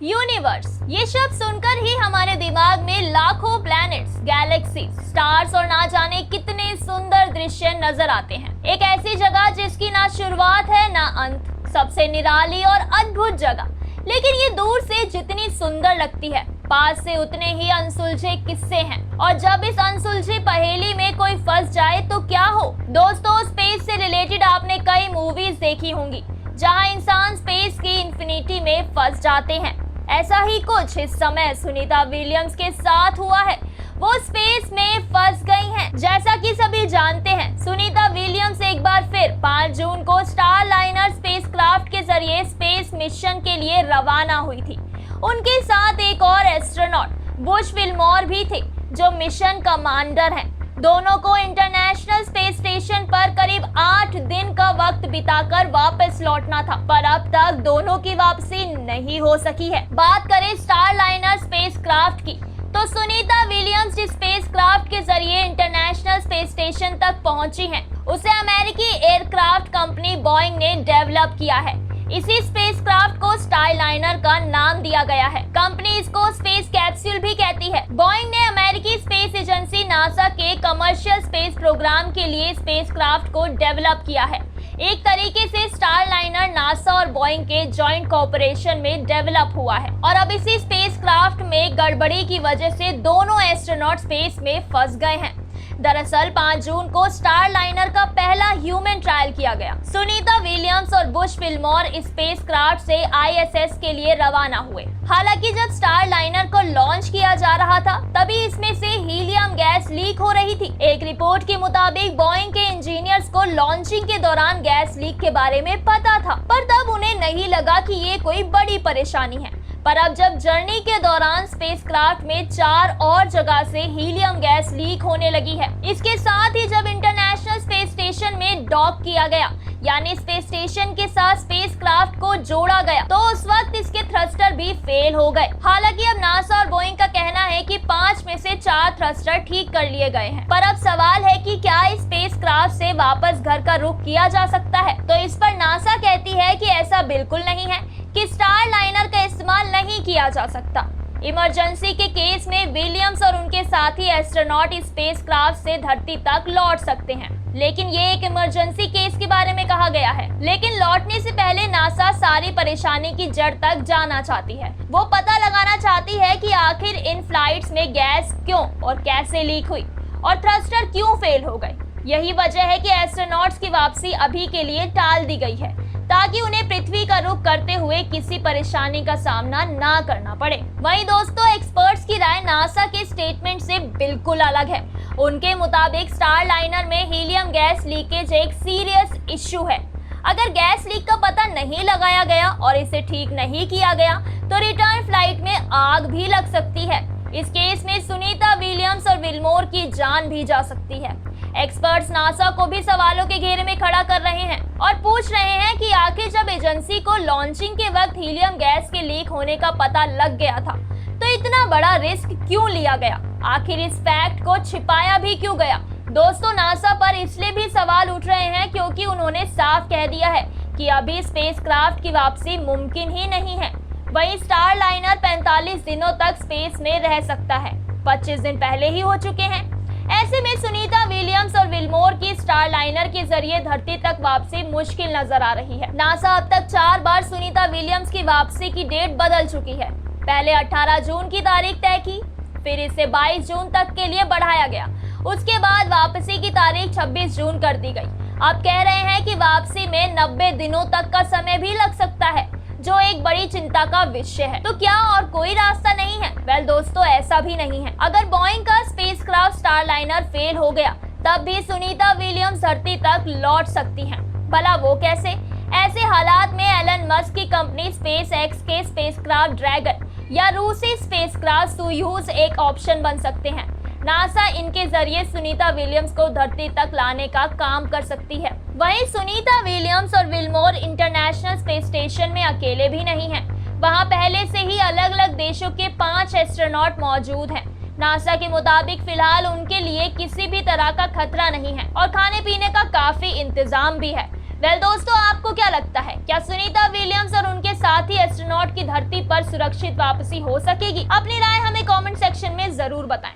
Universe, ये शब्द सुनकर ही हमारे दिमाग में लाखों प्लैनेट्स, गैलेक्सी, स्टार्स और ना जाने कितने सुंदर दृश्य नजर आते हैं। एक ऐसी जगह जिसकी ना शुरुआत है ना अंत, सबसे निराली और अद्भुत जगह। लेकिन ये दूर से जितनी सुंदर लगती है, पास से उतने ही अनसुलझे किस्से हैं। और जब इस अनसुलझे पहेली में कोई फंस जाए तो क्या हो। दोस्तों, स्पेस से रिलेटेड आपने कई मूवीज देखी होंगी जहां इंसान स्पेस की इंफिनिटी में फंस जाते हैं। ऐसा ही कुछ इस समय सुनीता विलियम्स के साथ हुआ है। वो स्पेस में फंस गई हैं। जैसा कि सभी जानते हैं, सुनीता विलियम्स एक बार फिर 5 जून को स्टारलाइनर स्पेसक्राफ्ट के जरिए स्पेस मिशन के लिए रवाना हुई थी। उनके साथ एक और एस्ट्रोनॉट बुश विल्मोर भी थे, जो मिशन कमांडर हैं। दोनों को इंटरनेशनल स्पेस स्टेशन पर करीब 8 दिन का वक्त बिताकर वापस लौटना था, पर अब तक दोनों की वापसी नहीं हो सकी है। बात करें स्टारलाइनर स्पेसक्राफ्ट की, तो सुनीता विलियम्स जिस स्पेसक्राफ्ट के जरिए इंटरनेशनल स्पेस स्टेशन तक पहुंची हैं, उसे अमेरिकी एयरक्राफ्ट कंपनी बोइंग ने डेवलप किया है। इसी स्पेसक्राफ्ट को स्टारलाइनर का नाम दिया गया है। कंपनी इसको स्पेस कैप्सूल भी कहती है। बोइंग ने अमेरिकी स्पेस एजेंसी नासा के कमर्शियल स्पेस प्रोग्राम के लिए स्पेसक्राफ्ट को डेवलप किया है। एक तरीके से स्टारलाइनर नासा और बोइंग के जॉइंट कोऑपरेशन में डेवलप हुआ है। और अब इसी स्पेसक्राफ्ट में गड़बड़ी की वजह से दोनों एस्ट्रोनॉट स्पेस में फंस गए हैं। दरअसल 5 जून को स्टारलाइनर का पहला ह्यूमन ट्रायल किया गया। सुनीता विलियम्स और बुश विल्मोर इस स्पेसक्राफ्ट से आईएसएस के लिए रवाना हुए। हालांकि जब स्टारलाइनर को लॉन्च किया जा रहा था, तभी इसमें से हीलियम गैस लीक हो रही थी। एक रिपोर्ट के मुताबिक बोइंग के इंजीनियर्स को लॉन्चिंग के दौरान गैस लीक के बारे में पता था, पर तब उन्हें नहीं लगा कि ये कोई बड़ी परेशानी है। पर अब जब जर्नी के दौरान स्पेसक्राफ्ट में 4 और जगह से हीलियम गैस लीक होने लगी है। इसके साथ ही जब इंटरनेशनल स्पेस स्टेशन में डॉक किया गया, यानी स्पेस स्टेशन के साथ स्पेसक्राफ्ट को जोड़ा गया, तो उस वक्त इसके थ्रस्टर भी फेल हो गए। हालांकि अब नासा और बोइंग का कहना है कि 5 में से 4 थ्रस्टर ठीक कर लिए गए हैं। पर अब सवाल है कि क्या इस स्पेसक्राफ्ट से वापस घर का रुख किया जा सकता है। तो इस पर नासा कहती है कि ऐसा बिल्कुल नहीं है, कि स्टारलाइनर का इस्तेमाल नहीं किया जा सकता। इमरजेंसी के केस में विलियम्स और उनके साथी एस्ट्रोनॉट इस स्पेसक्राफ्ट से धरती तक लौट सकते हैं। लेकिन ये एक इमरजेंसी केस के बारे में कहा गया है। लेकिन लौटने से पहले नासा सारी परेशानी की जड़ तक जाना चाहती है। वो पता लगाना चाहती है कि आखिर इन फ्लाइट्स में गैस क्यों और कैसे लीक हुई और थ्रस्टर क्यों फेल हो गए। यही वजह है कि एस्ट्रोनॉट्स की वापसी अभी के लिए टाल दी गई है, ताकि उन्हें पृथ्वी का रुख करते हुए किसी परेशानी का सामना ना करना पड़े। वहीं दोस्तों, एक्सपर्ट्स की राय नासा के स्टेटमेंट से बिल्कुल अलग है। उनके मुताबिक स्टारलाइनर में हीलियम गैस लीकेज एक सीरियस इश्यू है। अगर गैस लीक का पता नहीं लगाया गया और इसे ठीक नहीं किया गया, तो रिटर्न फ्लाइट में आग भी लग सकती है। इस केस में सुनीता विलियम्स और विल्मोर की जान भी जा सकती है। एक्सपर्ट्स नासा को भी सवालों के घेरे में खड़ा कर रहे हैं और पूछ रहे हैं कि आखिर जब एजेंसी को लॉन्चिंग के वक्त हीलियम गैस के लीक होने का पता लग गया था, तो इतना बड़ा रिस्क क्यों लिया गया। आखिर इस फैक्ट को छिपाया भी क्यों गया। दोस्तों, नासा पर इसलिए भी सवाल उठ रहे हैं क्योंकि उन्होंने साफ कह दिया है कि अभी स्पेसक्राफ्ट की वापसी मुमकिन ही नहीं है। वहीं स्टारलाइनर 45 दिनों तक स्पेस में रह सकता है। 25 दिन पहले ही हो चुके हैं। ऐसे में सुनीता विलियम्स और विल्मोर की स्टारलाइनर के जरिए धरती तक वापसी मुश्किल नजर आ रही है। नासा अब तक 4 बार सुनीता विलियम्स की वापसी की डेट बदल चुकी है। पहले 18 जून की तारीख तय की, फिर इसे 22 जून तक के लिए बढ़ाया गया। उसके बाद वापसी की तारीख 26 जून कर दी गई। अब कह रहे हैं कि वापसी में 90 दिनों तक का समय भी लग सकता है, जो एक बड़ी चिंता का विषय है। तो क्या और कोई रास्ता नहीं है? वेल दोस्तों, ऐसा भी नहीं है। अगर बोइंग का स्पेसक्राफ्ट स्टारलाइनर फेल हो गया, तब भी सुनीता विलियम्स धरती तक लौट सकती हैं। भला वो कैसे? ऐसे हालात में एलन मस्क की कंपनी स्पेस एक्स के स्पेसक्राफ्ट ड्रैगन या रूसी स्पेसक्राफ्ट सोयूज एक ऑप्शन बन सकते हैं। नासा इनके जरिए सुनीता विलियम्स को धरती तक लाने का काम कर सकती है। वहीं सुनीता विलियम्स और विल्मोर इंटरनेशनल स्पेस स्टेशन में अकेले भी नहीं हैं। वहां पहले से ही अलग अलग देशों के 5 एस्ट्रोनॉट मौजूद हैं। नासा के मुताबिक फिलहाल उनके लिए किसी भी तरह का खतरा नहीं है और खाने पीने का काफी इंतजाम भी है। वेल दोस्तों, आपको क्या लगता है, क्या सुनीता विलियम्स और उनके साथी एस्ट्रोनॉट की धरती पर सुरक्षित वापसी हो सकेगी? अपनी राय हमें कमेंट सेक्शन में जरूर बताएं।